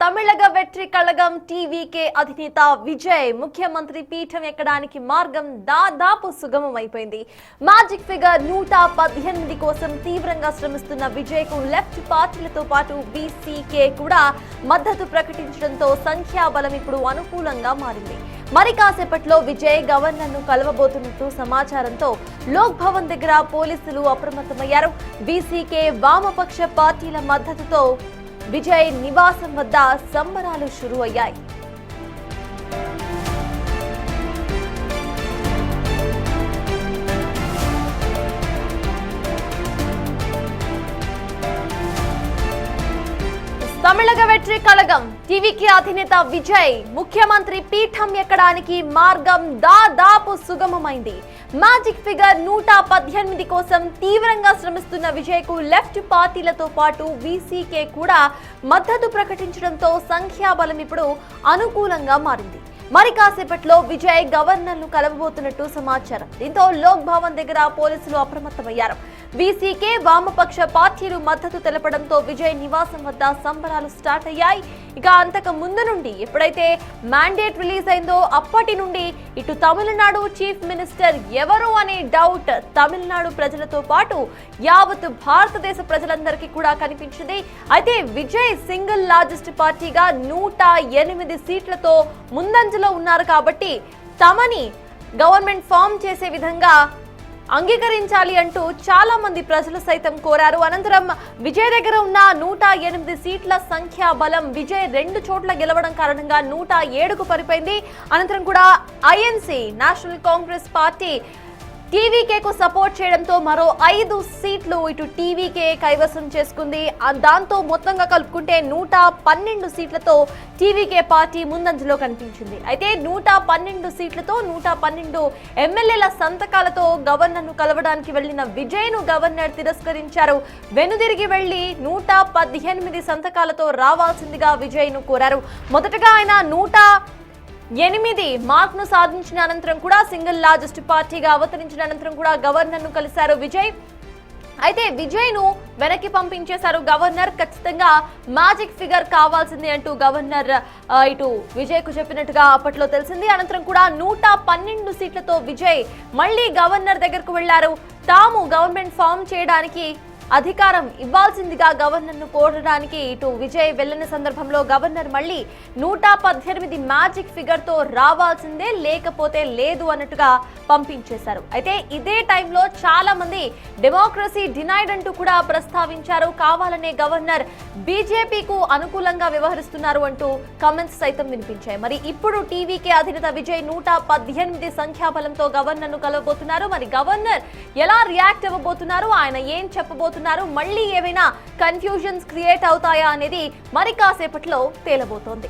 Tamilaga Vetri Kazhagam TVK అధినేత విజయ్ ముఖ్యమంత్రి పీఠం ఎక్కడానికి మార్గం దాదాపు సుగమమైపోయింది. మ్యాజిక్ ఫిగర్ 118 కోసం తీవ్రంగా శ్రమిస్తున్న విజయ్ కు లెఫ్ట్ పార్టీలతో పాటు బీసీకే కూడా మద్దతు ప్రకటించడంతో సంఖ్యాబలం ఇప్పుడు అనుకూలంగా మారింది. మరి కాసేపట్లో విజయ్ గవర్నర్ ను కలవబోతున్నట్టు సమాచారంతో లోక్ భవన్ దగ్గర పోలీసులు అప్రమత్తమయ్యారు. బీసీకే వామపక్ష పార్టీల మద్దతుతో విజయ్ నివాసం వద్ద సంబరాలు షురూ అయ్యాయి. తమిళగ వెట్రి కళగం టీవీకి అధినేత విజయ్ ముఖ్యమంత్రి పీఠం ఎక్కడానికి మార్గం దాదాపు సుగమమైంది. మ్యాజిక్ ఫిగర్ 118 కోసం తీవ్రంగా శ్రమిస్తున్న విజయ్ కు లెఫ్ట్ పార్టీలతో పాటు వీసీకే కూడా మద్దతు ప్రకటించడంతో సంఖ్యాబలం ఇప్పుడు అనుకూలంగా మారింది. మరి కాసేపట్లో విజయ్ గవర్నర్ ను కలవబోతున్నట్టు సమాచారం. దీంతో లోక్ భవన్ దగ్గర పోలీసులు అప్రమత్తమయ్యారు. బీసీకే వామపక్ష పార్టీలు మద్దతు తెలపడంతో విజయ్ నివాసం వద్ద సంబరాలు స్టార్ట్ అయ్యాయి. ఇక అంతకు ముందు నుండి ఎప్పుడైతే మ్యాండేట్ రిలీజ్ అయిందో అప్పటి నుండి ఇటు తమిళనాడు చీఫ్ మినిస్టర్ ఎవరు అనే డౌట్ తమిళనాడు ప్రజలతో పాటు యావత్ భారతదేశ ప్రజలందరికీ కూడా కనిపించింది. అయితే విజయ్ సింగిల్ లార్జెస్ట్ పార్టీగా 108 సీట్లతో ముందంజలో ఉన్నారు కాబట్టి తమని గవర్నమెంట్ ఫామ్ చేసే విధంగా అంగీకరించాలి అంటూ చాలా మంది ప్రజలు సైతం కోరారు. అనంతరం విజయ్ దగ్గర ఉన్న 108 సీట్ల సంఖ్యా బలం విజయ్ 2 చోట్ల గెలవడం కారణంగా 107కు పరిపోయింది. అనంతరం కూడా ఐఎన్సీ నేషనల్ కాంగ్రెస్ పార్టీ టీవీకేకు సపోర్ట్ చేయడంతో మరో 5 సీట్లు ఇటు టీవీకే కైవసం చేసుకుంది. దాంతో మొత్తంగా కలుపుకుంటే 112 సీట్లతో టీవీకే పార్టీ ముందంజలో కనిపించింది. అయితే 112 సీట్లతో 112 ఎమ్మెల్యేల సంతకాలతో గవర్నర్ ను కలవడానికి వెళ్లిన విజయ్ ను గవర్నర్ తిరస్కరించారు. వెనుదిరిగి వెళ్లి 118 సంతకాలతో రావాల్సిందిగా విజయ్ ను కోరారు. మొదటగా ఆయన 108 మార్క్ ను సాధించిన అనంతరం కూడా సింగిల్ లార్జెస్ట్ పార్టీగా అవతరించిన అనంతరం కూడా గవర్నర్ ను కలిశారు విజయ్. అయితే విజయ్ ను వెనక్కి పంపించేశారు గవర్నర్. ఖచ్చితంగా మ్యాజిక్ ఫిగర్ కావాల్సింది అంటూ గవర్నర్ ఇటు విజయ్ కు చెప్పినట్టుగా అప్పట్లో తెలిసింది. అనంతరం కూడా 112 సీట్లతో విజయ్ మళ్లీ గవర్నర్ దగ్గరకు వెళ్లారు. తాము గవర్నమెంట్ ఫామ్ చేయడానికి అధికారం ఇవ్వాల్సిందిగా గవర్నర్ ను కోరడానికి ఇటు విజయ్ వెళ్లిన సందర్భంలో గవర్నర్ మళ్లీ 118 మ్యాజిక్ ఫిగర్ తో రావాల్సిందే లేకపోతే లేదు అన్నట్టుగా పంపించేశారు. అయితే ఇదే టైంలో చాలా మంది డెమోక్రసీ డినైడ్ అంటూ కూడా ప్రస్తావించారు. కావాలనే గవర్నర్ బీజేపీకు అనుకూలంగా వ్యవహరిస్తున్నారు అంటూ కామెంట్స్ సైతం వినిపించాయి. మరి ఇప్పుడు టీవీకే అధినేత విజయ్ 118 సంఖ్యాబలంతో గవర్నర్ ను కలవబోతున్నారు. మరి గవర్నర్ ఎలా రియాక్ట్ అవ్వబోతున్నారు, ఆయన ఏం చెప్పబోతున్నారు, మళ్ళీ ఏమైనా కన్ఫ్యూజన్స్ క్రియేట్ అవుతాయా అనేది మరి కాసేపట్లో తేలబోతోంది.